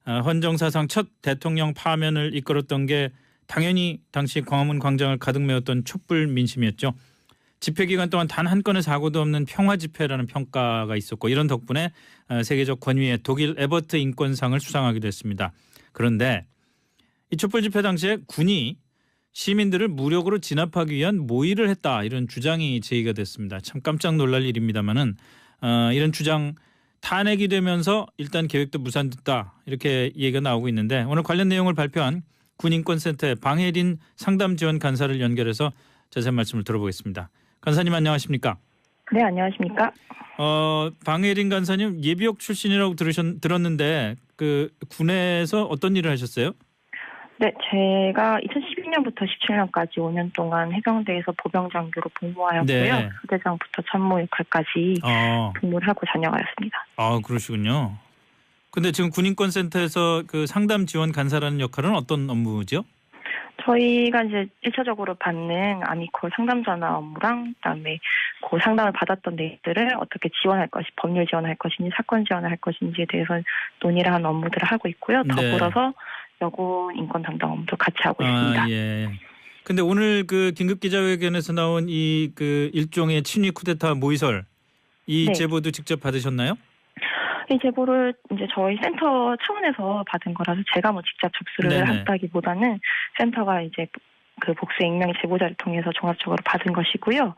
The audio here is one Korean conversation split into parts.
헌정사상 첫 대통령 파면을 이끌었던 게 당연히 당시 광화문 광장을 가득 메웠던 촛불 민심이었죠. 집회 기간 동안 단 한 건의 사고도 없는 평화 집회라는 평가가 있었고 이런 덕분에 세계적 권위의 독일 에버트 인권상을 수상하기도 했습니다. 그런데 이 촛불 집회 당시에 군이 시민들을 무력으로 진압하기 위한 모의를 했다 이런 주장이 제기가 됐습니다. 참 깜짝 놀랄 일입니다만은 이런 주장 탄핵이 되면서 일단 계획도 무산됐다 이렇게 얘기가 나오고 있는데 오늘 관련 내용을 발표한 군인권센터의 방혜린 상담지원 간사를 연결해서 자세한 말씀을 들어보겠습니다. 간사님 안녕하십니까? 네, 안녕하십니까? 방혜린 간사님 예비역 출신이라고 들었는데 그 군에서 어떤 일을 하셨어요? 네, 제가 2012년부터 17년까지 5년 동안 해병대에서 보병장교로 복무하였고요. 네. 부대장부터 참모 역할까지 복무를 하고 다녀왔습니다. 아, 그러시군요. 근데 지금 군인권센터에서 그 상담 지원 간사라는 역할은 어떤 업무죠? 저희가 이제 1차적으로 받는 아미콜 상담 전화 업무랑 그다음에 그 상담을 받았던 내용들을 어떻게 지원할 것이 법률 지원할 것인지 사건 지원을 할 것인지에 대해서 논의를 하는 업무들을 하고 있고요. 더불어서 여군 인권 담당 업무도 같이 하고 있습니다. 예. 근데 오늘 그 긴급 기자회견에서 나온 이 그 일종의 친위 쿠데타 모의설 이 제보도 직접 받으셨나요? 이 제보를 이제 저희 센터 차원에서 받은 거라서 제가 뭐 직접 접수를 한다기보다는 센터가 이제 그 복수 익명 제보자를 통해서 종합적으로 받은 것이고요.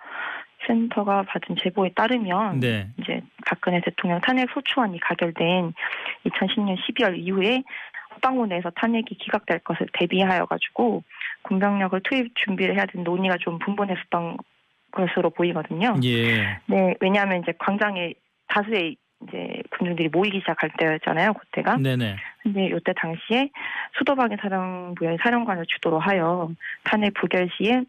센터가 받은 제보에 따르면 이제 박근혜 대통령 탄핵 소추안이 가결된 2010년 12월 이후에 국방부 내에서 탄핵이 기각될 것을 대비하여 가지고 군병력을 투입 준비를 해야 되는 논의가 좀 분분했었던 것으로 보이거든요. 예. 네, 왜냐하면 이제 광장에 다수의 이제 군중들이 모이기 시작할 때였잖아요, 그때가. 네네. 근데 이때 당시에 수도방위 사령부의 사령관을 주도로 하여 탄핵 부결 시에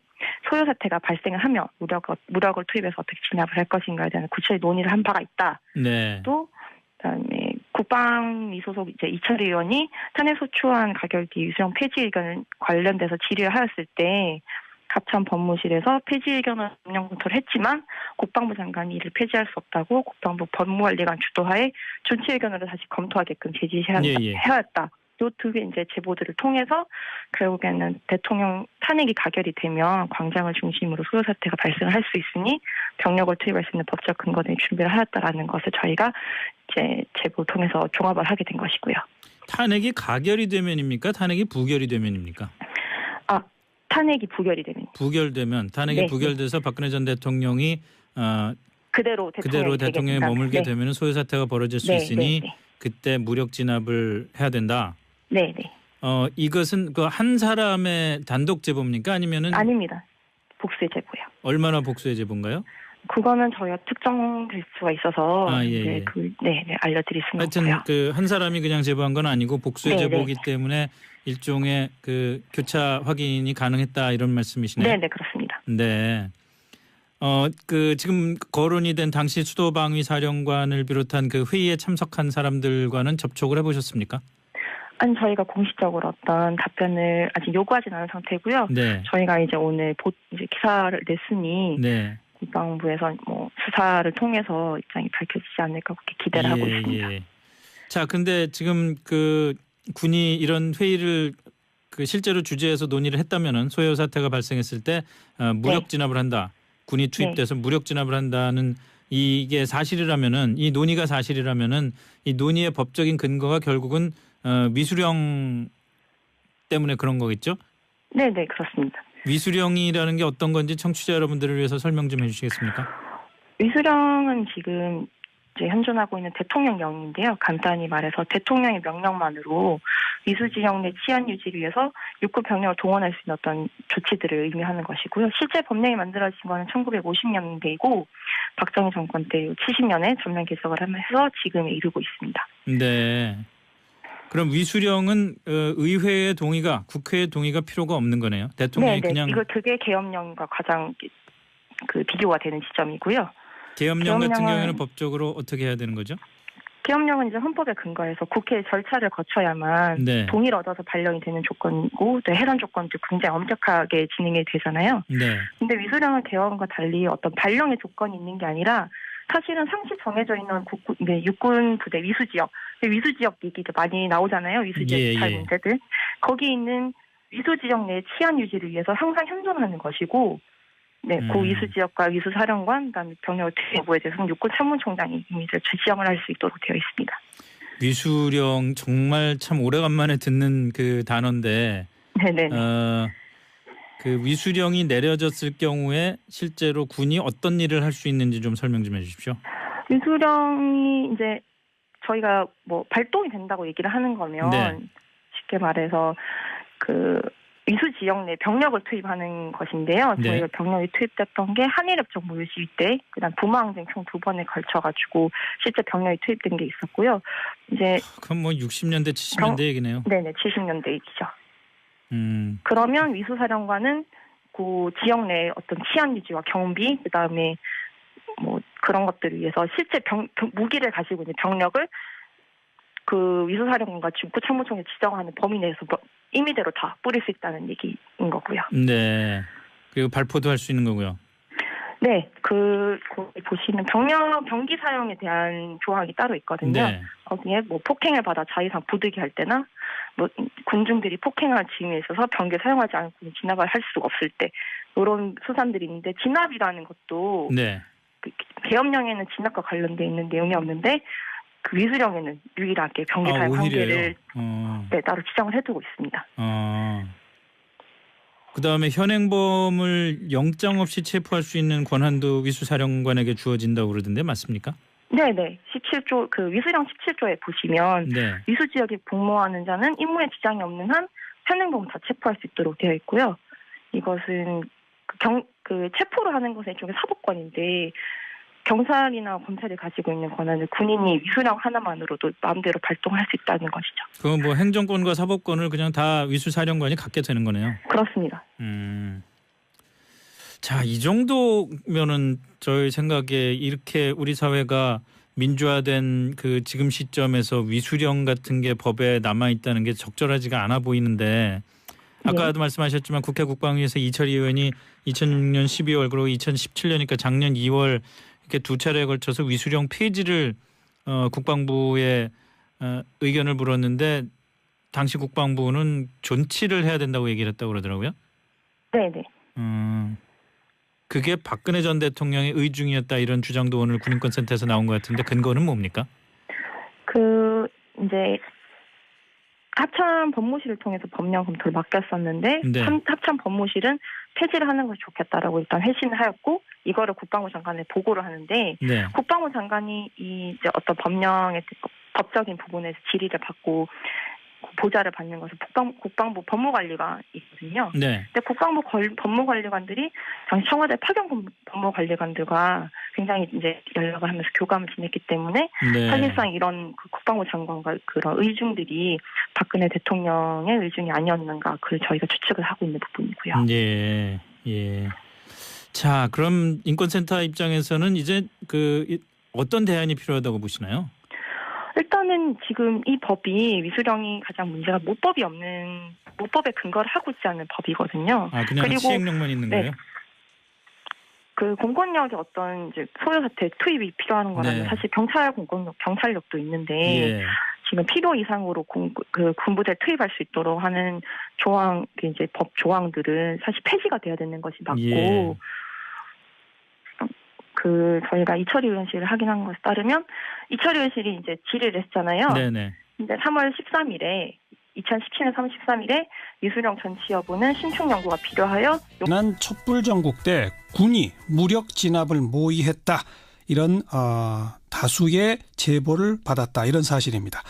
소요 사태가 발생을 하며 무력을 투입해서 어떻게 진압을 할 것인가에 대한 구체적 논의를 한 바가 있다. 네. 또 그다음에 국방위 소속 이제 이철희 의원이 탄핵 소추안 가결 뒤 유수형 폐지 의견을 관련돼서 질의를 하였을 때 합참 법무실에서 폐지 의견을 점령 검토를 했지만 국방부 장관이 이를 폐지할 수 없다고 국방부 법무관리관 주도하에 존치 의견으로 다시 검토하게끔 제지해야 했다. 이 두 개 이제 제보들을 통해서 결국에는 대통령 탄핵이 가결이 되면 광장을 중심으로 소요 사태가 발생을 할 수 있으니 병력을 투입할 수 있는 법적 근거를 준비를 하였다라는 것을 저희가 이제 제보를 통해서 종합을 하게 된 것이고요. 탄핵이 가결이 되면입니까? 탄핵이 부결이 되면입니까? 탄핵이 부결이 되면. 부결되면 탄핵이 부결돼서 박근혜 전 대통령이 그대로 대통령에 머물게 되면 소요 사태가 벌어질 수 있으니 그때 무력 진압을 해야 된다. 네. 이것은 그 한 사람의 단독 제보입니까? 아니면은 아닙니다. 복수의 제보요. 얼마나 복수의 제보인가요? 그거는 저희가 특정될 수가 있어서 알려드릴 수는 없고요. 하여튼 그 한 사람이 그냥 제보한 건 아니고 복수의 제보이기 때문에 일종의 그 교차 확인이 가능했다 이런 말씀이시네요. 네, 그렇습니다. 네. 그 지금 거론이 된 당시 수도방위 사령관을 비롯한 그 회의에 참석한 사람들과는 접촉을 해보셨습니까? 아니 저희가 공식적으로 어떤 답변을 아직 요구하진 않은 상태고요. 저희가 이제 오늘 이제 기사를 냈으니 국방부에서 뭐 수사를 통해서 입장이 밝혀지지 않을까 그렇게 기대를 하고 있습니다. 자, 근데 지금 그 군이 이런 회의를 그 실제로 주재해서 논의를 했다면은 소요 사태가 발생했을 때 무력 진압을 한다. 군이 투입돼서 무력 진압을 한다는 이게 사실이라면은 이 논의가 사실이라면은 이 논의의 법적인 근거가 결국은 위수령 때문에 그런 거겠죠? 네, 그렇습니다. 위수령이라는 게 어떤 건지 청취자 여러분들을 위해서 설명 좀 해주시겠습니까? 위수령은 지금 이제 현존하고 있는 대통령령인데요. 간단히 말해서 대통령의 명령만으로 위수지역 내 치안 유지를 위해서 육군 병력을 동원할 수 있는 어떤 조치들을 의미하는 것이고요. 실제 법령이 만들어진 거는 1950년대이고 박정희 정권 때 70년에 전면 개정을 하면서 지금에 이르고 있습니다. 네. 그럼 위수령은 의회의 동의가 국회의 동의가 필요가 없는 거네요. 대통령이 그냥 그게 계엄령과 가장 그 비교가 되는 지점이고요. 계엄령 같은 경우에는 법적으로 어떻게 해야 되는 거죠? 계엄령은 이제 헌법에 근거해서 국회 절차를 거쳐야만 동의를 얻어서 발령이 되는 조건이고 또 해당 조건도 굉장히 엄격하게 진행이 되잖아요. 근데 위수령은 계엄과 달리 어떤 발령의 조건이 있는 게 아니라 사실은 상시 정해져 있는 육군 부대 위수 지역 위수 지역 얘기도 많이 나오잖아요. 위수 지역 잘 문제들. 거기 있는 위수 지역 내 치안 유지를 위해서 항상 현존하는 것이고, 네, 그 위수 지역과 위수 사령관, 그다음에 병력을 투입 여부에 대해서는 육군 참모총장이 이미 지정을 할 수 있도록 되어 있습니다. 위수령 정말 참 오래간만에 듣는 그 단어인데, 네네. 그 위수령이 내려졌을 경우에 실제로 군이 어떤 일을 할 수 있는지 좀 설명 좀 해주십시오. 위수령이 이제 저희가 뭐 발동이 된다고 얘기를 하는 거면 네. 쉽게 말해서 그 위수 지역 내 병력을 투입하는 것인데요. 네. 저희가 병력이 투입됐던 게 한일협정 무효 시위 때, 그다음 부마항쟁 총 2번에 걸쳐가지고 실제 병력이 투입된 게 있었고요. 이제 그럼 뭐 60년대, 70년대 얘기네요. 네네, 70년대 얘기죠. 음. 그러면 위수사령관은 그 지역 내 어떤 치안 유지와 경비, 그다음에 뭐 그런 것들을 위해서 실제 무기를 가지고 있는 병력을 그 위수사령관과 육군참모총에 지정하는 범위 내에서 임의대로 다 뿌릴 수 있다는 얘기인 거고요. 네. 그리고 발포도 할 수 있는 거고요. 네, 거기 보시면 병기 사용에 대한 조항이 따로 있거든요. 네. 거기에 뭐 폭행을 받아 자의상 부득이 할 때나 뭐 군중들이 폭행할 징후에 있어서 병기를 사용하지 않고 진압을 할 수 없을 때 이런 수산들이 있는데, 진압이라는 것도 네. 그 계엄령에는 진압과 관련돼 있는 내용이 없는데 그 위수령에는 유일하게 병기 사용 한계를 네, 따로 지정을 해두고 있습니다. 그다음에 현행범을 영장 없이 체포할 수 있는 권한도 위수사령관에게 주어진다고 그러던데 맞습니까? 네네. 17조 그 위수령 17조에 보시면 네. 위수 지역에 복무하는 자는 임무에 지장이 없는 한 현행범을 다 체포할 수 있도록 되어 있고요. 이것은 그 체포를 하는 것은 일종의 사법권인데, 경찰이나 검찰이 가지고 있는 권한을 군인이 위수령 하나만으로도 마음대로 발동할 수 있다는 것이죠. 그건 뭐 행정권과 사법권을 그냥 다 위수사령관이 갖게 되는 거네요. 그렇습니다. 자, 이 정도면은 저희 생각에 이렇게 우리 사회가 민주화된 그 지금 시점에서 위수령 같은 게 법에 남아 있다는 게 적절하지가 않아 보이는데, 아까도 네. 말씀하셨지만 국회 국방위에서 이철희 의원이 2006년 12월 그리고 2017년이니까 작년 2월 이렇게 두 차례에 걸쳐서 위수령 폐지를 국방부에 의견을 물었는데, 당시 국방부는 존치를 해야 된다고 얘기를 했다고 그러더라고요. 네네. 그게 박근혜 전 대통령의 의중이었다, 이런 주장도 오늘 군인권센터에서 나온 것 같은데 근거는 뭡니까? 이제 합참 법무실을 통해서 법령 검토를 맡겼었는데, 네. 합참 법무실은 폐지를 하는 것이 좋겠다라고 일단 회신을 하였고, 이거를 국방부 장관에 보고를 하는데, 네. 국방부 장관이 이제 어떤 법령의 법적인 부분에서 질의를 받고 보좌를 받는 것은 국방부 법무관리관이거든요. 네. 근데 국방부 법무관리관들이 당시 청와대 파견 법무관리관들과 굉장히 이제 연락을 하면서 교감을 지냈기 때문에 네. 사실상 이런 그 국방부 장관과 그런 의중들이 박근혜 대통령의 의중이 아니었는가, 그걸 저희가 추측을 하고 있는 부분이고요. 예. 예. 자, 그럼 인권센터 입장에서는 이제 어떤 대안이 필요하다고 보시나요? 일단은 지금 이 법이, 위수령이 가장 문제가 모법에 근거를 하고 있지 않은 법이거든요. 아, 그냥 그리고 시행령만 있는 거예요? 네. 그 공권력의 어떤 이제 소요 사태 투입이 필요한 거라면, 네. 사실 경찰력도 있는데, 예. 지금 필요 이상으로 군부대를 투입할 수 있도록 하는 조항, 이제 법 조항들은 사실 폐지가 돼야 되는 것이 맞고, 예. 저희가 이철희 의원실을 확인한 것에 따르면 이철희 의원실이 이제 질의를 했잖아요. 네네. 근데 2017년 3월 13일에 위수령 전치 여부는 신축 연구가 필요하여 지난 촛불 전국 때 군이 무력 진압을 모의했다, 이런 다수의 제보를 받았다, 이런 사실입니다.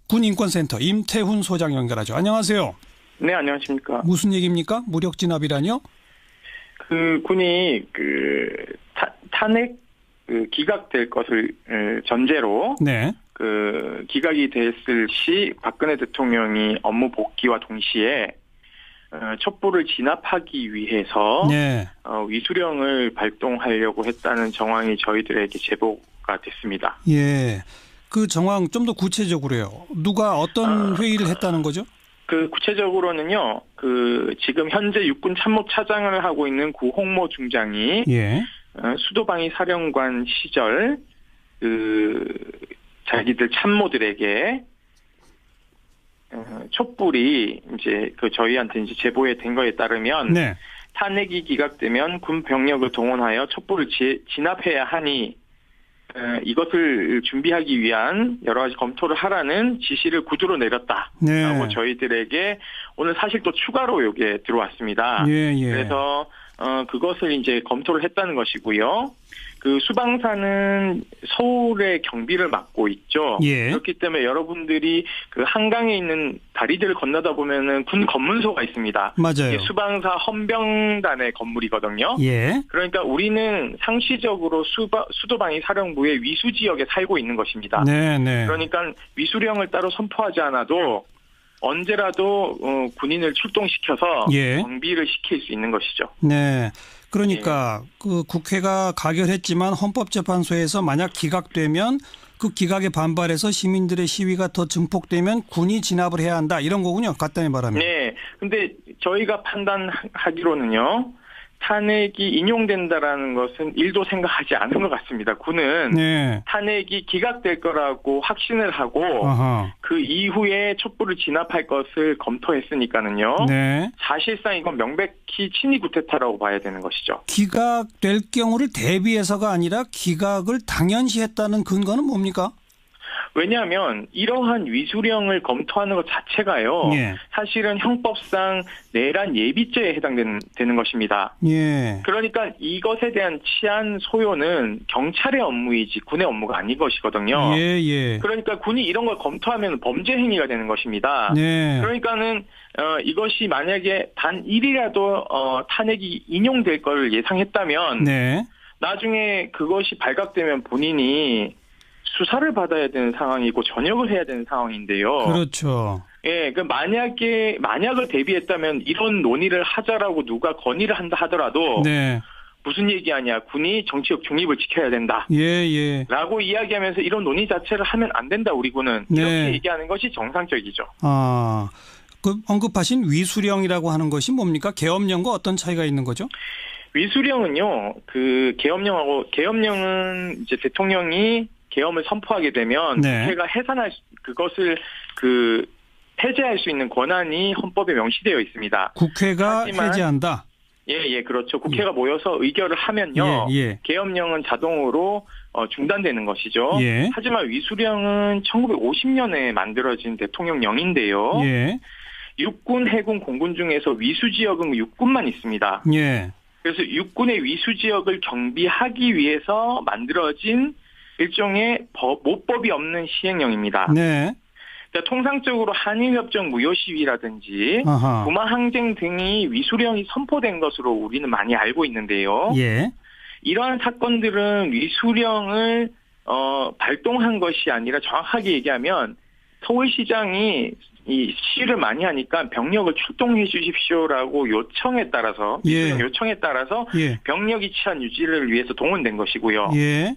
군인권센터 임태훈 소장 연결하죠. 안녕하세요. 네, 안녕하십니까. 무슨 얘기입니까? 무력 진압이라뇨? 군이 탄핵 기각될 것을 전제로 네. 기각이 됐을 시 박근혜 대통령이 업무 복귀와 동시에 촛불을 진압하기 위해서 네. 위수령을 발동하려고 했다는 정황이 저희들에게 제보가 됐습니다. 예. 그 정황 좀 더 구체적으로요. 누가 어떤 회의를 했다는 거죠? 구체적으로는요, 지금 현재 육군 참모차장을 하고 있는 구홍모 중장이 예. 수도방위 사령관 시절 자기들 참모들에게 촛불이 이제 저희한테 이제 제보에 된 거에 따르면 네. 탄핵이 기각되면 군 병력을 동원하여 촛불을 진압해야 하니 이것을 준비하기 위한 여러 가지 검토를 하라는 지시를 구두로 내렸다라고 네. 저희들에게 오늘 사실 또 추가로 이게 들어왔습니다. 예, 예. 그래서 그것을 이제 검토를 했다는 것이고요. 그 수방사는 서울의 경비를 맡고 있죠. 예. 그렇기 때문에 여러분들이 그 한강에 있는 다리들을 건너다 보면은 군 검문소가 있습니다. 맞아요. 이게 수방사 헌병단의 건물이거든요. 예. 그러니까 우리는 상시적으로 수도방위 사령부의 위수 지역에 살고 있는 것입니다. 네, 네. 그러니까 위수령을 따로 선포하지 않아도 언제라도 군인을 출동시켜서 예. 경비를 시킬 수 있는 것이죠. 네. 그러니까 그 국회가 가결했지만 헌법재판소에서 만약 기각되면 그 기각에 반발해서 시민들의 시위가 더 증폭되면 군이 진압을 해야 한다 이런 거군요. 간단히 말하면. 네. 근데 저희가 판단하기로는요. 탄핵이 인용된다라는 것은 일도 생각하지 않은 것 같습니다. 군은 네. 탄핵이 기각될 거라고 확신을 하고 아하. 그 이후에 촛불을 진압할 것을 검토했으니까는요. 네. 사실상 이건 명백히 친위 구태타라고 봐야 되는 것이죠. 기각될 경우를 대비해서가 아니라 기각을 당연시했다는 근거는 뭡니까? 왜냐하면 이러한 위수령을 검토하는 것 자체가요. 예. 사실은 형법상 내란 예비죄에 해당되는 것입니다. 예. 그러니까 이것에 대한 치안 소요는 경찰의 업무이지 군의 업무가 아닌 것이거든요. 예, 예. 그러니까 군이 이런 걸 검토하면 범죄 행위가 되는 것입니다. 네. 그러니까는 이것이 만약에 단 1이라도 탄핵이 인용될 걸 예상했다면 네. 나중에 그것이 발각되면 본인이 수사를 받아야 되는 상황이고 전역을 해야 되는 상황인데요. 그렇죠. 예, 그 만약을 대비했다면 이런 논의를 하자라고 누가 건의를 한다 하더라도 네. 무슨 얘기하냐, 군이 정치적 중립을 지켜야 된다. 예, 예. 라고 이야기하면서 이런 논의 자체를 하면 안 된다, 우리 군은. 네. 이렇게 얘기하는 것이 정상적이죠. 아, 그 언급하신 위수령이라고 하는 것이 뭡니까? 계엄령과 어떤 차이가 있는 거죠? 위수령은요, 그 계엄령은 이제 대통령이 계엄을 선포하게 되면 네. 국회가 그것을 해제할 수 있는 권한이 헌법에 명시되어 있습니다. 국회가 하지만 해제한다. 예, 그렇죠. 국회가 모여서 의결을 하면요, 예. 계엄령은 자동으로 중단되는 것이죠. 예. 하지만 위수령은 1950년에 만들어진 대통령령인데요. 예. 육군, 해군, 공군 중에서 위수지역은 육군만 있습니다. 예. 그래서 육군의 위수지역을 경비하기 위해서 만들어진 일종의 모법이 없는 시행령입니다. 네. 그러니까 통상적으로 한일협정 무효시위라든지 아하. 부마항쟁 등이 위수령이 선포된 것으로 우리는 많이 알고 있는데요. 예. 이러한 사건들은 위수령을 발동한 것이 아니라 정확하게 얘기하면 서울시장이 이 시위를 많이 하니까 병력을 출동해 주십시오라고 요청에 따라서 예. 병력이 치안 유지를 위해서 동원된 것이고요. 예.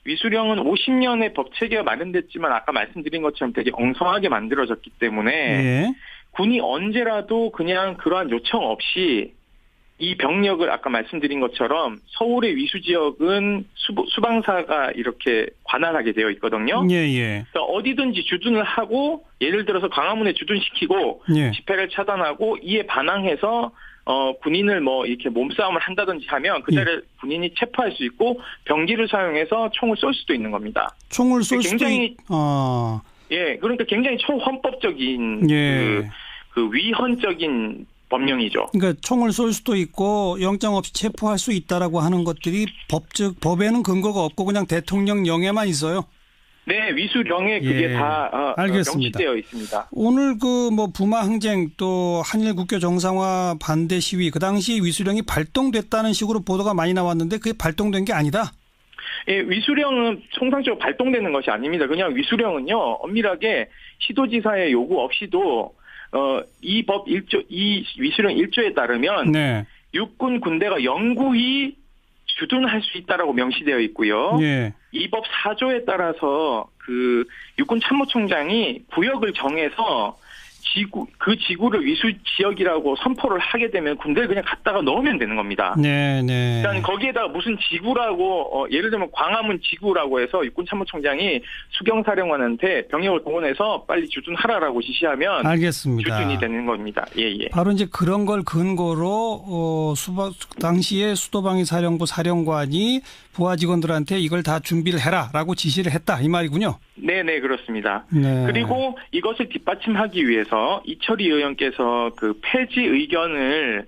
위수령은 50년의 법체계가 마련됐지만 아까 말씀드린 것처럼 되게 엉성하게 만들어졌기 때문에 예. 군이 언제라도 그냥 그러한 요청 없이 이 병력을 아까 말씀드린 것처럼 서울의 위수지역은 수방사가 이렇게 관할하게 되어 있거든요. 예. 그러니까 어디든지 주둔을 하고 예를 들어서 광화문에 주둔시키고 예. 집회를 차단하고 이에 반항해서 군인을 이렇게 몸싸움을 한다든지 하면 그 자리에 군인이 체포할 수 있고 병기를 사용해서 총을 쏠 수도 있는 겁니다. 총을 쏠 수도 예, 그러니까 굉장히 초헌법적인 예. 그 위헌적인 법령이죠. 그러니까 총을 쏠 수도 있고 영장 없이 체포할 수 있다라고 하는 것들이 법에는 근거가 없고 그냥 대통령령에만 있어요. 네, 위수령에 그게 다 알겠습니다. 명시되어 있습니다. 오늘 부마 항쟁 또 한일 국교 정상화 반대 시위 그 당시 위수령이 발동됐다는 식으로 보도가 많이 나왔는데 그게 발동된 게 아니다. 예, 위수령은 통상적으로 발동되는 것이 아닙니다. 그냥 위수령은요, 엄밀하게 시도지사의 요구 없이도 이 위수령 1조에 따르면 네. 육군 군대가 영구히 주둔할 수 있다라고 명시되어 있고요. 예. 이 법 4조에 따라서 그 육군 참모총장이 구역을 정해서 그 지구를 위수 지역이라고 선포를 하게 되면 군대를 그냥 갖다가 넣으면 되는 겁니다. 네, 네. 일단 거기에다가 무슨 지구라고 예를 들면 광화문 지구라고 해서 육군참모총장이 수경사령관한테 병력을 동원해서 빨리 주둔하라라고 지시하면 알겠습니다. 주둔이 되는 겁니다. 예. 바로 이제 그런 걸 근거로 당시에 수도방위 사령부 사령관이 부하 직원들한테 이걸 다 준비를 해라라고 지시를 했다 이 말이군요. 네네 그렇습니다. 네. 그리고 이것을 뒷받침하기 위해서 이철희 의원께서 그 폐지 의견을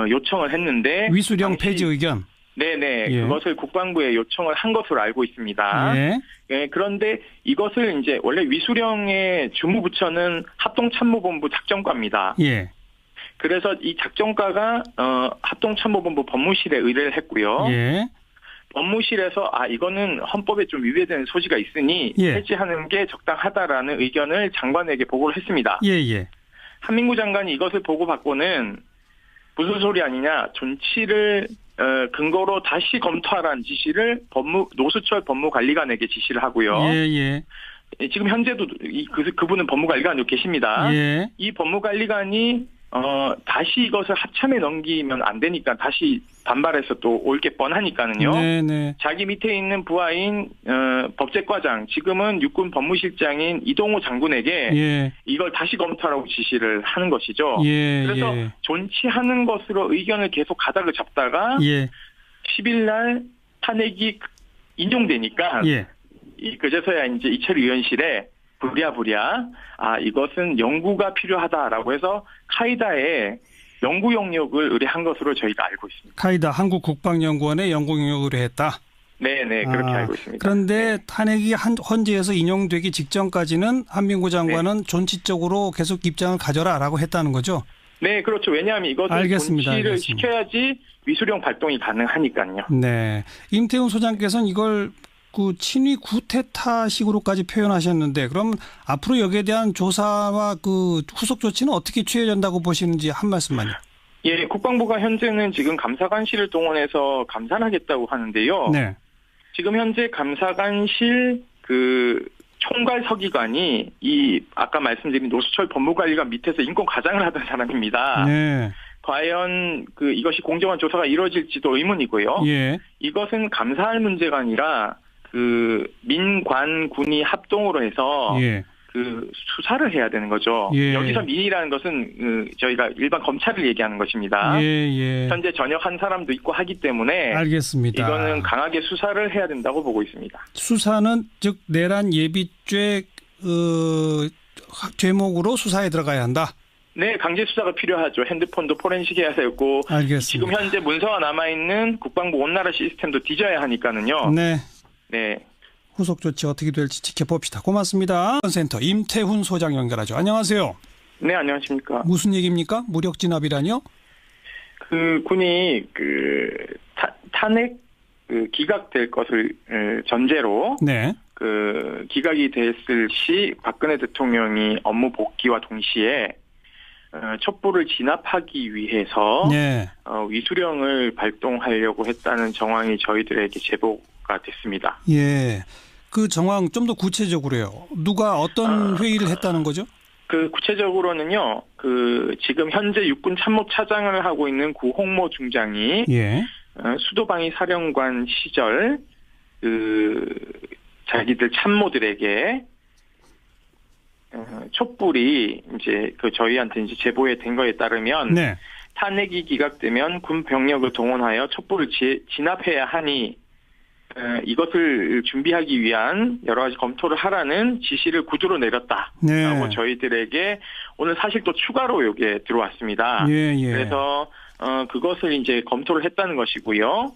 요청을 했는데 위수령 폐지 의견. 네네 예. 그것을 국방부에 요청을 한 것으로 알고 있습니다. 예. 예, 그런데 이것을 이제 원래 위수령의 주무부처는 합동참모본부 작전과입니다. 예. 그래서 이 작전과가 합동참모본부 법무실에 의뢰를 했고요. 예. 법무실에서 이거는 헌법에 좀 위배되는 소지가 있으니 예. 폐지하는 게 적당하다라는 의견을 장관에게 보고를 했습니다. 예. 한민구 장관이 이것을 보고받고는 무슨 소리 아니냐 존치를 근거로 다시 검토하라는 지시를 노수철 법무관리관에게 지시를 하고요. 예. 지금 현재도 그분은 법무관리관으로 계십니다. 예. 이 법무관리관이 다시 이것을 합참에 넘기면 안 되니까 다시 반발해서 또 올 게 뻔하니까는요. 네네. 자기 밑에 있는 부하인 법제과장 지금은 육군 법무실장인 이동호 장군에게 예. 이걸 다시 검토하라고 지시를 하는 것이죠. 예. 그래서 존치하는 것으로 의견을 계속 가닥을 잡다가 예. 10일 날 탄핵이 인용되니까 예. 그제서야 이제 이철희 의원실에 부랴부랴 이것은 연구가 필요하다라고 해서 카이다에 연구 영역을 의뢰한 것으로 저희가 알고 있습니다. 카이다 한국국방연구원에 연구 영역을 의뢰했다. 네네 그렇게 알고 있습니다. 그런데 탄핵이 헌재에서 인용되기 직전까지는 한민구 장관은 존치적으로 계속 입장을 가져라라고 했다는 거죠. 네 그렇죠. 왜냐하면 이것을 알겠습니다. 존치를 알겠습니다. 시켜야지 위수령 발동이 가능하니까요. 네. 임태훈 소장께서는 이걸 그 친위 구태타식으로까지 표현하셨는데 그럼 앞으로 여기에 대한 조사와 그 후속 조치는 어떻게 취해진다고 보시는지 한 말씀만요. 예, 국방부가 현재는 지금 감사관실을 동원해서 감사를 하겠다고 하는데요. 네. 지금 현재 감사관실 그 총괄 서기관이 아까 말씀드린 노수철 법무관리관 밑에서 인권 과장을 하던 사람입니다. 네. 과연 이것이 공정한 조사가 이루어질지도 의문이고요. 예. 이것은 감사할 문제가 아니라 민관군이 합동으로 해서 예. 수사를 해야 되는 거죠. 예. 여기서 민이라는 것은 저희가 일반 검찰을 얘기하는 것입니다. 예. 현재 전역한 사람도 있고 하기 때문에 알겠습니다. 이거는 강하게 수사를 해야 된다고 보고 있습니다. 수사는 즉 내란 예비죄 죄목으로 수사에 들어가야 한다. 네, 강제 수사가 필요하죠. 핸드폰도 포렌식 해야 되고 알겠습니다. 지금 현재 문서가 남아있는 국방부 온나라 시스템도 뒤져야 하니까는요. 네. 네. 후속 조치 어떻게 될지 지켜봅시다. 고맙습니다. 센터 임태훈 소장 연결하죠. 안녕하세요. 네, 안녕하십니까. 무슨 얘기입니까? 무력 진압이라뇨? 군이 탄핵 기각될 것을 전제로 네. 기각이 됐을 시 박근혜 대통령이 업무 복귀와 동시에 첩보를 진압하기 위해서 네. 위수령을 발동하려고 했다는 정황이 저희들에게 제보가 됐습니다. 예. 그 정황 좀 더 구체적으로요. 누가 어떤 회의를 했다는 거죠? 구체적으로는요. 지금 현재 육군 참모차장을 하고 있는 구홍모 중장이 예. 수도방위 사령관 시절 자기들 참모들에게 촛불이 이제 저희한테 이제 제보에 된 거에 따르면 네. 탄핵이 기각되면 군 병력을 동원하여 촛불을 진압해야 하니 이것을 준비하기 위한 여러 가지 검토를 하라는 지시를 구두로 내렸다라고 네. 저희들에게 오늘 사실 또 추가로 이게 들어왔습니다. 예. 그래서 그것을 이제 검토를 했다는 것이고요.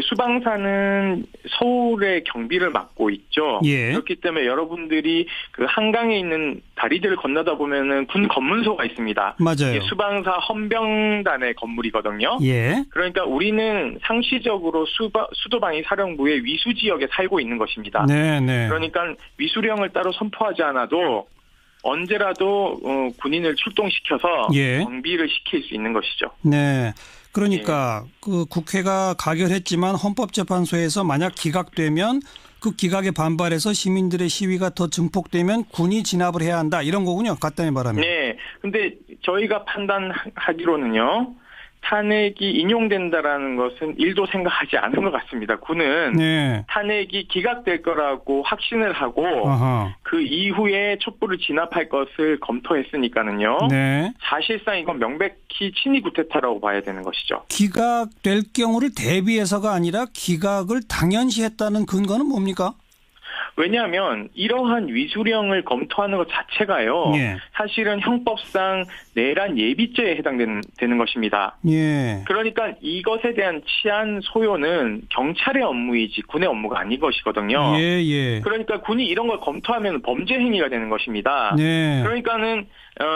수방사는 서울의 경비를 맡고 있죠. 예. 그렇기 때문에 여러분들이 한강에 있는 다리들을 건너다 보면은 군 검문소가 있습니다. 맞아요. 이게 수방사 헌병단의 건물이거든요. 예. 그러니까 우리는 상시적으로 수도방위 사령부의 위수 지역에 살고 있는 것입니다. 네. 그러니까 위수령을 따로 선포하지 않아도 언제라도 군인을 출동시켜서 예. 경비를 시킬 수 있는 것이죠. 네. 그러니까 국회가 가결했지만 헌법재판소에서 만약 기각되면 그 기각에 반발해서 시민들의 시위가 더 증폭되면 군이 진압을 해야 한다 이런 거군요. 간단히 말하면. 네. 근데 저희가 판단하기로는요. 탄핵이 인용된다라는 것은 일도 생각하지 않은 것 같습니다. 군은 네. 탄핵이 기각될 거라고 확신을 하고 아하. 그 이후에 촛불을 진압할 것을 검토했으니까는요. 네. 사실상 이건 명백히 친위 구테타라고 봐야 되는 것이죠. 기각될 경우를 대비해서가 아니라 기각을 당연시했다는 근거는 뭡니까? 왜냐하면 이러한 위수령을 검토하는 것 자체가요. 예. 사실은 형법상 내란 예비죄에 해당되는 것입니다. 예. 그러니까 이것에 대한 치안 소요는 경찰의 업무이지 군의 업무가 아닌 것이거든요. 예, 예. 그러니까 군이 이런 걸 검토하면 범죄 행위가 되는 것입니다. 네. 그러니까는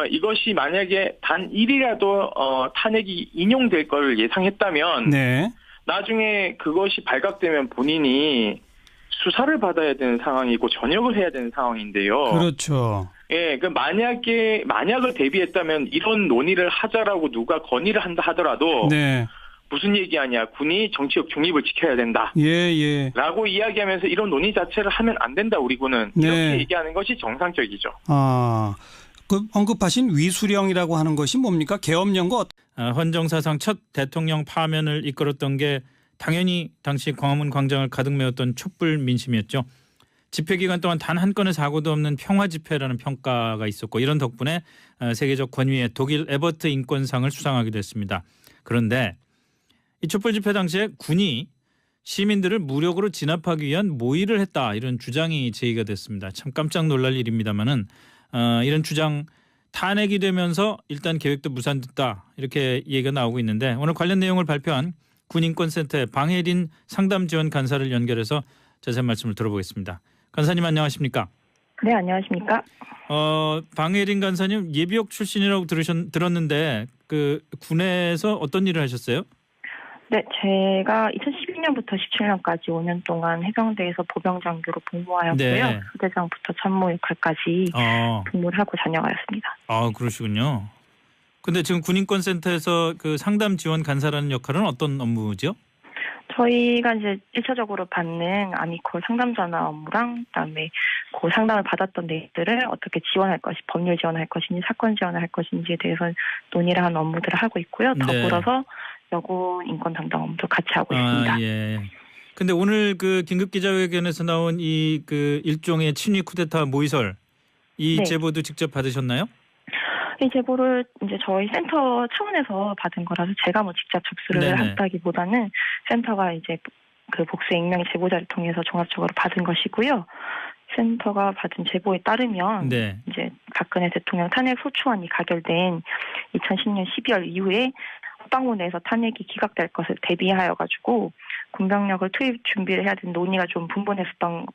이것이 만약에 단 1이라도 탄핵이 인용될 걸 예상했다면 네. 나중에 그것이 발각되면 본인이 수사를 받아야 되는 상황이고 전역을 해야 되는 상황인데요. 그렇죠. 예, 그 만약을 대비했다면 이런 논의를 하자라고 누가 건의를 한다 하더라도 네. 무슨 얘기하냐, 군이 정치적 중립을 지켜야 된다. 예, 예. 라고 이야기하면서 이런 논의 자체를 하면 안 된다, 우리 군은. 네. 이렇게 얘기하는 것이 정상적이죠. 아, 그 언급하신 위수령이라고 하는 것이 뭡니까? 계엄령과 헌정사상 첫 대통령 파면을 이끌었던 게 당연히 당시 광화문 광장을 가득 메웠던 촛불 민심이었죠. 집회 기간 동안 단 한 건의 사고도 없는 평화 집회라는 평가가 있었고 이런 덕분에 세계적 권위의 독일 에버트 인권상을 수상하기도 했습니다. 그런데 이 촛불 집회 당시에 군이 시민들을 무력으로 진압하기 위한 모의를 했다 이런 주장이 제기가 됐습니다. 참 깜짝 놀랄 일입니다만은 이런 주장 탄핵이 되면서 일단 계획도 무산됐다 이렇게 얘기가 나오고 있는데 오늘 관련 내용을 발표한 군인권센터의 방혜린 상담지원 간사를 연결해서 자세한 말씀을 들어보겠습니다. 간사님 안녕하십니까? 네, 안녕하십니까? 방혜린 간사님 예비역 출신이라고 들었는데 그 군에서 어떤 일을 하셨어요? 네, 제가 2012년부터 17년까지 5년 동안 해병대에서 보병장교로 복무하였고요. 네. 부대장부터 참모 역할까지 복무를 하고 전역하였습니다. 아, 그러시군요. 근데 지금 군인권센터에서 그 상담 지원 간사라는 역할은 어떤 업무죠? 저희가 이제 1차적으로 받는 아미콜 상담 전화 업무랑 그다음에 그 상담을 받았던 내용들을 어떻게 지원할 것이 법률 지원할 것인지 사건 지원할 것인지에 대해서 논의를 하는 업무들을 하고 있고요. 더불어서 여군 인권 담당 업무도 같이 하고 있습니다. 예. 근데 오늘 그 긴급 기자회견에서 나온 이 그 일종의 친위 쿠데타 모의설 이 네. 제보도 직접 받으셨나요? 이 제보를 이제 저희 센터 차원에서 받은 거라서 제가 뭐 직접 접수를 네네. 한다기보다는 센터가 이제 그 복수 익명 제보자를 통해서 종합적으로 받은 것이고요. 센터가 받은 제보에 따르면 네. 이제 박근혜 대통령 탄핵 소추안이 가결된 2010년 12월 이후에 국방부 내에서 탄핵이 기각될 것을 대비하여 가지고 군병력을 투입 준비를 해야 되는 논의가 좀 분분했었던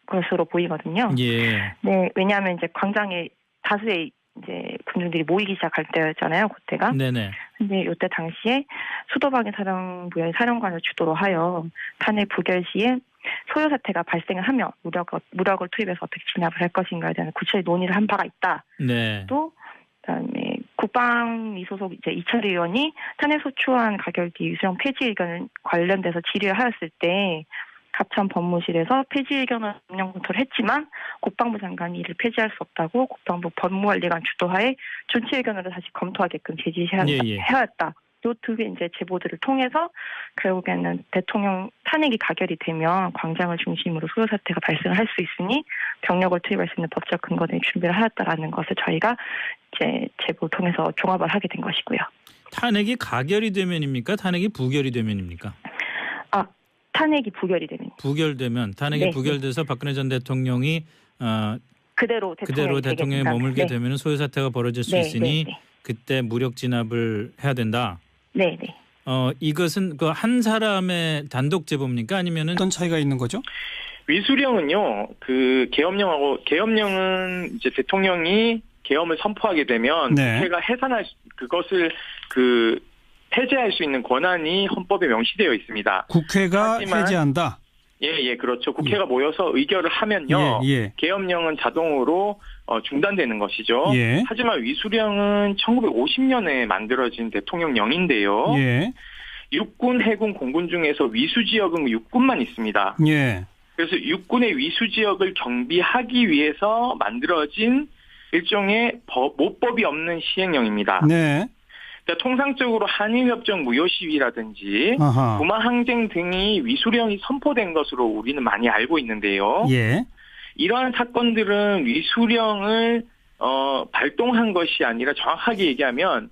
것으로 보이거든요. 예. 네, 왜냐하면 이제 광장에 다수의 이제 군중들이 모이기 시작할 때였잖아요, 그때가. 네네. 근데 이때 당시에 수도방위 사령부의 사령관을 주도로 하여 탄핵 부결 시에 소요 사태가 발생을 하면 무력을 투입해서 어떻게 진압을 할 것인가에 대한 구체적인 논의를 한 바가 있다. 네. 또 그다음에 국방위 소속 이제 이철희 의원이 탄핵 소추안 가결 뒤 유수령 폐지 의견 관련돼서 질의를 하였을 때 합참 법무실에서 폐지 의견을 명령 검토를 했지만 국방부 장관이 이를 폐지할 수 없다고 국방부 법무관리관 주도하에 전체 의견으로 다시 검토하게끔 제지해야 했다. 이 두 개 이제 제보들을 통해서 결국에는 대통령 탄핵이 가결이 되면 광장을 중심으로 소요 사태가 발생할 수 있으니 병력을 투입할 수 있는 법적 근거를 준비를 하였다라는 것을 저희가 이제 제보 통해서 종합을 하게 된 것이고요. 탄핵이 가결이 되면입니까? 탄핵이 부결이 되면입니까? 탄핵이 부결이 되면. 부결되면 탄핵이 네. 부결돼서 박근혜 전 대통령이 그대로 대통령에 머물게 되면 소요 사태가 벌어질 수 있으니 네. 그때 무력 진압을 해야 된다. 네. 이것은 그 한 사람의 단독 제보입니까? 아니면은 어떤 차이가 있는 거죠? 위수령은요, 그 계엄령은 이제 대통령이 계엄을 선포하게 되면 네. 국회가 그것을 폐지할 수 있는 권한이 헌법에 명시되어 있습니다. 국회가 하지만, 해제한다. 예, 그렇죠. 국회가 모여서 의결을 하면요, 계엄령은 자동으로 중단되는 것이죠. 예. 하지만 위수령은 1950년에 만들어진 대통령령인데요. 예. 육군, 해군, 공군 중에서 위수지역은 육군만 있습니다. 예. 그래서 육군의 위수지역을 경비하기 위해서 만들어진 일종의 모법이 없는 시행령입니다. 네. 그러니까 통상적으로 한일협정 무효 시위라든지 아하. 부마 항쟁 등이 위수령이 선포된 것으로 우리는 많이 알고 있는데요. 예. 이러한 사건들은 위수령을 발동한 것이 아니라 정확하게 얘기하면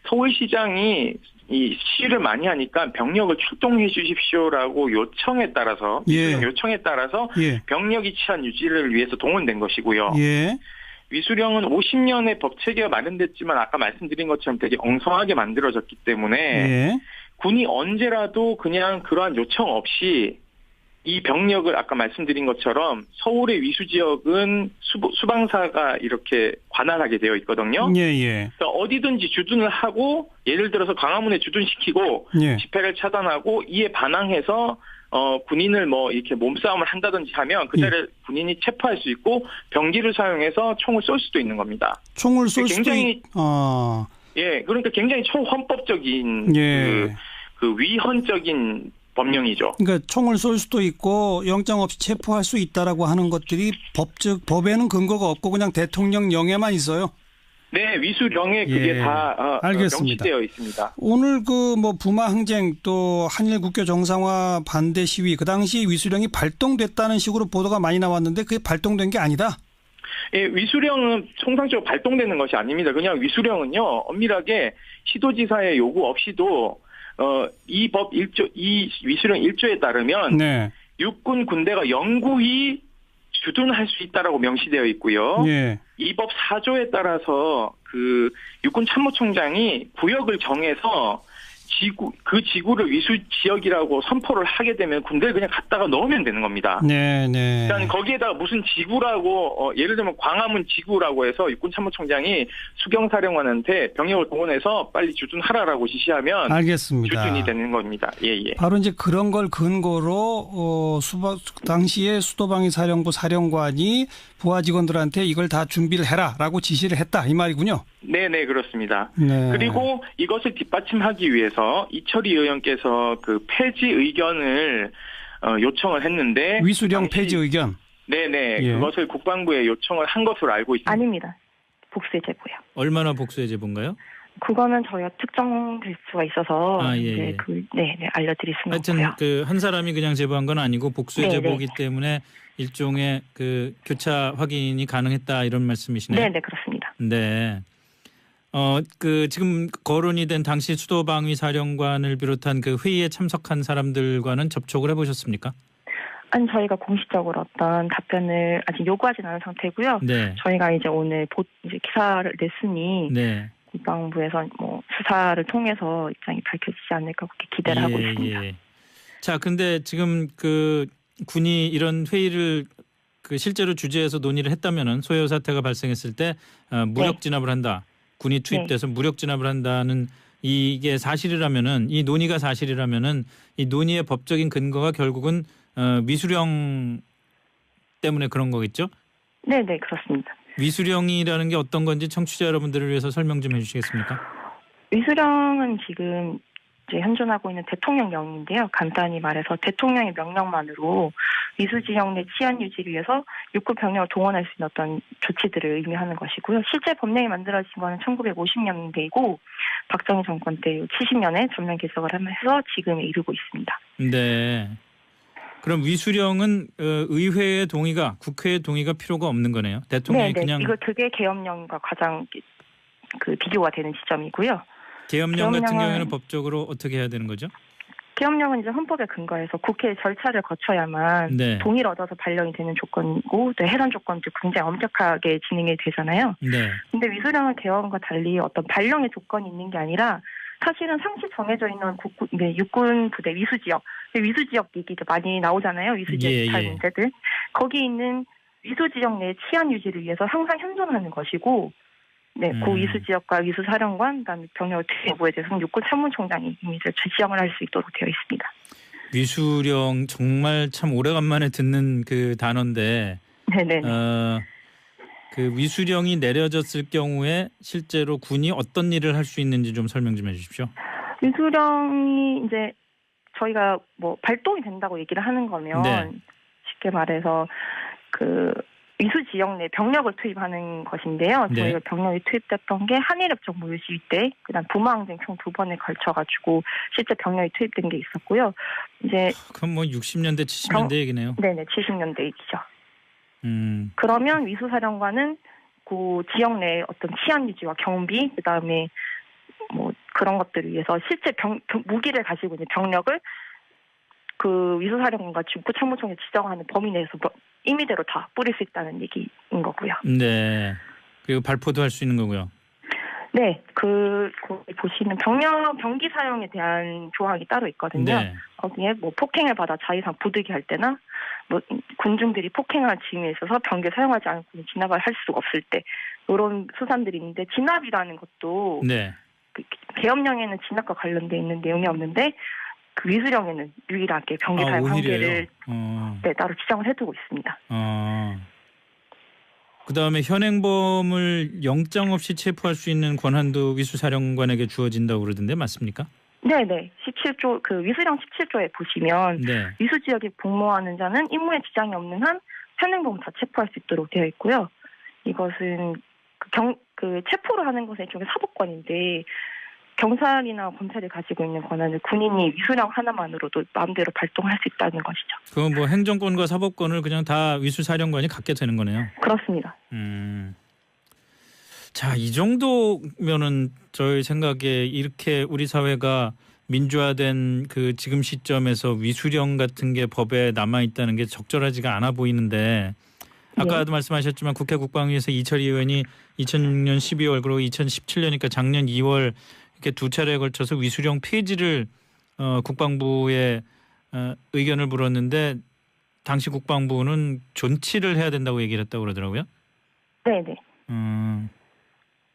서울시장이 이 시위를 많이 하니까 병력을 출동해 주십시오라고 요청에 따라서 예. 요청에 따라서 예. 병력이 치안 유지를 위해서 동원된 것이고요. 예. 위수령은 50년의 법 체계가 마련됐지만 아까 말씀드린 것처럼 되게 엉성하게 만들어졌기 때문에 예. 군이 언제라도 그냥 그러한 요청 없이 이 병력을 아까 말씀드린 것처럼 서울의 위수 지역은 수방사가 이렇게 관할하게 되어 있거든요. 예. 예. 그러니까 어디든지 주둔을 하고 예를 들어서 광화문에 주둔시키고 예. 집회를 차단하고 이에 반항해서 군인을 뭐 이렇게 몸싸움을 한다든지 하면 그 자리에 군인이 체포할 수 있고 병기를 사용해서 총을 쏠 수도 있는 겁니다. 총을 쏠 수도 굉장히 예, 그러니까 굉장히 초헌법적인 예. 그 위헌적인 법령이죠. 그러니까 총을 쏠 수도 있고 영장 없이 체포할 수 있다라고 하는 것들이 법에는 근거가 없고 그냥 대통령령에만 있어요. 네, 위수령에 그게 예. 다 알겠습니다. 명시되어 있습니다. 오늘 그 뭐 부마 항쟁 또 한일 국교 정상화 반대 시위 그 당시 위수령이 발동됐다는 식으로 보도가 많이 나왔는데 그게 발동된 게 아니다. 예, 위수령은 통상적으로 발동되는 것이 아닙니다. 그냥 위수령은요, 엄밀하게 시도지사의 요구 없이도 이 위수령 1조에 따르면 네. 육군 군대가 영구히 주둔할 수 있다라고 명시되어 있고요. 예. 이 법 4조에 따라서 그 육군 참모총장이 구역을 정해서 그 지구를 위수 지역이라고 선포를 하게 되면 군대를 그냥 갖다가 넣으면 되는 겁니다. 네, 네. 그러니까 거기에다가 무슨 지구라고 예를 들면 광화문 지구라고 해서 육군 참모총장이 수경사령관한테 병력을 동원해서 빨리 주둔하라라고 지시하면 알겠습니다. 주둔이 되는 겁니다. 예, 예. 바로 이제 그런 걸 근거로 당시에 수도방위 사령부 사령관이 부하 직원들한테 이걸 다 준비를 해라라고 지시를 했다 이 말이군요. 네, 그렇습니다. 네. 그리고 이것을 뒷받침하기 위해서 이철희 의원께서 그 폐지 의견을 요청을 했는데 위수령 폐지 의견. 네네. 예. 그것을 국방부에 요청을 한 것으로 알고 있습니다. 아닙니다. 복수의 제보요. 얼마나 복수의 제보인가요? 그거는 저희가 특정될 수가 있어서 예, 이제 예. 알려드릴 수는 하여튼 없고요. 그 한 사람이 그냥 제보한 건 아니고 복수의 네, 제보이기 때문에 일종의 그 교차 확인이 가능했다 이런 말씀이시네요. 네, 그렇습니다. 네. 그 지금 거론이 된 당시 수도방위 사령관을 비롯한 그 회의에 참석한 사람들과는 접촉을 해보셨습니까? 아니 저희가 공식적으로 어떤 답변을 아직 요구하진 않은 상태고요. 네. 저희가 이제 오늘 이제 기사를 냈으니 네. 국방부에서 뭐 수사를 통해서 입장이 밝혀지지 않을까 그렇게 기대를 하고 있습니다. 예. 자, 근데 지금 그 군이 이런 회의를 그 실제로 주재해서 논의를 했다면은 소요 사태가 발생했을 때 무력 진압을 한다. 군이 투입돼서 무력 진압을 한다는 이게 사실이라면은 이 논의가 사실이라면은 이 논의의 법적인 근거가 결국은 위수령 때문에 그런 거겠죠? 네, 그렇습니다. 위수령이라는 게 어떤 건지 청취자 여러분들을 위해서 설명 좀 해주시겠습니까? 위수령은 지금 이제 현존하고 있는 대통령령인데요. 간단히 말해서 대통령의 명령만으로 위수 지역 내 치안 유지를 위해서 육군 병력을 동원할 수 있는 어떤 조치들을 의미하는 것이고요. 실제 법령이 만들어진 거는 1950년대이고 박정희 정권 때 70년에 전면 개정을 하면서 지금에 이르고 있습니다. 네. 그럼 위수령은 의회의 동의가 국회의 동의가 필요가 없는 거네요. 대통령이 그냥 그게 계엄령과 가장 그 비교가 되는 지점이고요. 계엄령 같은 경우에는 법적으로 어떻게 해야 되는 거죠? 계엄령은 이제 헌법에 근거해서 국회 절차를 거쳐야만 동의를 얻어서 발령이 되는 조건이고 또 해당 조건도 굉장히 엄격하게 진행이 되잖아요. 네. 근데 위수령은 계엄과 달리 어떤 발령의 조건이 있는 게 아니라 사실은 상시 정해져 있는 육군 부대 위수 지역 얘기도 많이 나오잖아요. 위수 지역 이탈 문제들. 거기 있는 위수 지역 내 치안 유지를 위해서 항상 현존하는 것이고 그 위수 지역과 위수 사령관, 그다음에 병력 여부에 대해서는 육군 참모총장이 이제 지정을 할 수 있도록 되어 있습니다. 위수령 정말 참 오래간만에 듣는 그 단어인데, 네네. 그 위수령이 내려졌을 경우에 실제로 군이 어떤 일을 할 수 있는지 좀 설명 좀 해주십시오. 위수령이 이제 저희가 뭐 발동이 된다고 얘기를 하는 거면 쉽게 말해서 그 위수 지역 내 병력을 투입하는 것인데요. 네. 저희가 병력이 투입됐던 게 한일협정 무효 시위 때, 그다음 부마항쟁 총 2번에 걸쳐가지고 실제 병력이 투입된 게 있었고요. 이제 그럼 뭐 60년대 70년대 얘기네요. 네네 70년대 얘기죠. 음. 그러면 위수사령관은 그 지역 내 어떤 치안 유지와 경비, 그다음에 뭐 그런 것들을 위해서 실제 무기를 가지고 있는 병력을 그 위수사령관과 중구참모총에 지정하는 범위 내에서 임의대로 다 뿌릴 수 있다는 얘기인 거고요. 네. 그리고 발포도 할 수 있는 거고요. 네, 거기 보시면 병기 사용에 대한 조항이 따로 있거든요. 네. 거기에 뭐 폭행을 받아 자의상 부득이 할 때나 뭐 군중들이 폭행할 징후에 있어서 병기를 사용하지 않고 진압을 할 수가 없을 때 이런 수산들이 있는데 진압이라는 것도 네. 그 계엄령에는 진압과 관련돼 있는 내용이 없는데 그 위수령에는 유일하게 병기 사용 한계를 네, 따로 지정을 해두고 있습니다. 그다음에 현행범을 영장 없이 체포할 수 있는 권한도 위수사령관에게 주어진다고 그러던데 맞습니까? 네네. 17조 그 위수령 17조에 보시면 네. 위수 지역에 복무하는 자는 임무에 지장이 없는 한 현행범을 다 체포할 수 있도록 되어 있고요. 이것은 그 체포를 하는 것은 일종의 사법권인데 경찰이나 검찰이 가지고 있는 권한을 군인이 위수령 하나만으로도 마음대로 발동할 수 있다는 것이죠. 그건 뭐 행정권과 사법권을 그냥 다 위수사령관이 갖게 되는 거네요. 그렇습니다. 자, 이 정도면은 저희 생각에 이렇게 우리 사회가 민주화된 그 지금 시점에서 위수령 같은 게 법에 남아 있다는 게 적절하지가 않아 보이는데 아까도 말씀하셨지만 국회 국방위에서 이철희 의원이 2006년 12월 그리고 2017년이니까 작년 2월 이렇게 두 차례에 걸쳐서 위수령 폐지를 국방부에 의견을 물었는데 당시 국방부는 존치를 해야 된다고 얘기를 했다고 그러더라고요. 네네.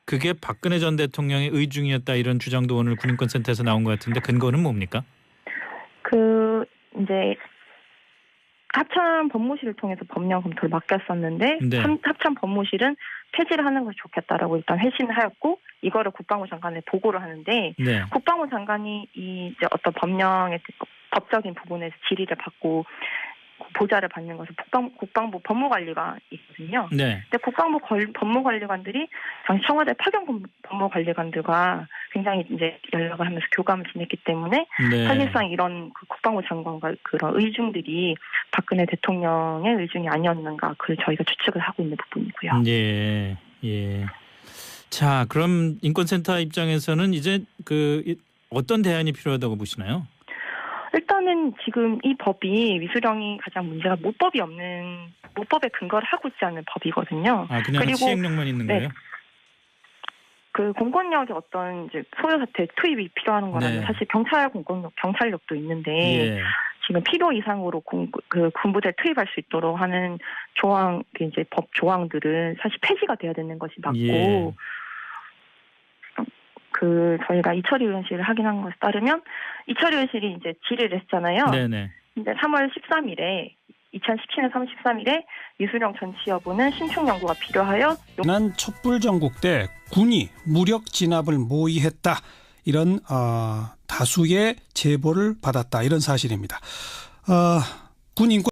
그게 박근혜 전 대통령의 의중이었다 이런 주장도 오늘 군인권센터에서 나온 것 같은데 근거는 뭡니까? 이제 합참 법무실을 통해서 법령 검토를 맡겼었는데 네. 합참 법무실은 폐지를 하는 것이 좋겠다라고 일단 회신을 하였고 이거를 국방부 장관에 보고를 하는데 네. 국방부 장관이 이제 어떤 법령의 법적인 부분에서 질의를 받고 보좌를 받는 것은 국방부 법무관리가 있거든요. 네. 근데 국방부 법무관리관들이 당시 청와대 파견 법무관리관들과 굉장히 이제 연락을 하면서 교감을 지냈기 때문에 네. 사실상 이런 그 국방부 장관과 그런 의중들이 박근혜 대통령의 의중이 아니었는가 그걸 저희가 추측을 하고 있는 부분이고요. 예. 예. 자, 그럼 인권센터 입장에서는 이제 어떤 대안이 필요하다고 보시나요? 일단은 지금 이 법이 위수령이 가장 문제가 모법에 근거를 하고 있지 않은 법이거든요. 아, 그냥 그리고 시행령만 있는 거예요? 그 공권력의 어떤 이제 소요 사태 투입이 필요한 거라면 네. 사실 경찰력도 있는데 예. 지금 필요 이상으로 군부대 투입할 수 있도록 하는 조항 이제 법 조항들은 사실 폐지가 돼야 되는 것이 맞고. 예. 저희가 이철희 의원실을 확인한 것에 따르면 이철희 의원실이 이제 질의를 했잖아요. 네네. 근데 3월 13일에 2017년 3월 13일에 위수령 전치 여부는 신축 연구가 필요하여 지난 촛불 전국 때 군이 무력 진압을 모의했다. 이런 다수의 제보를 받았다. 이런 사실입니다. 군 인권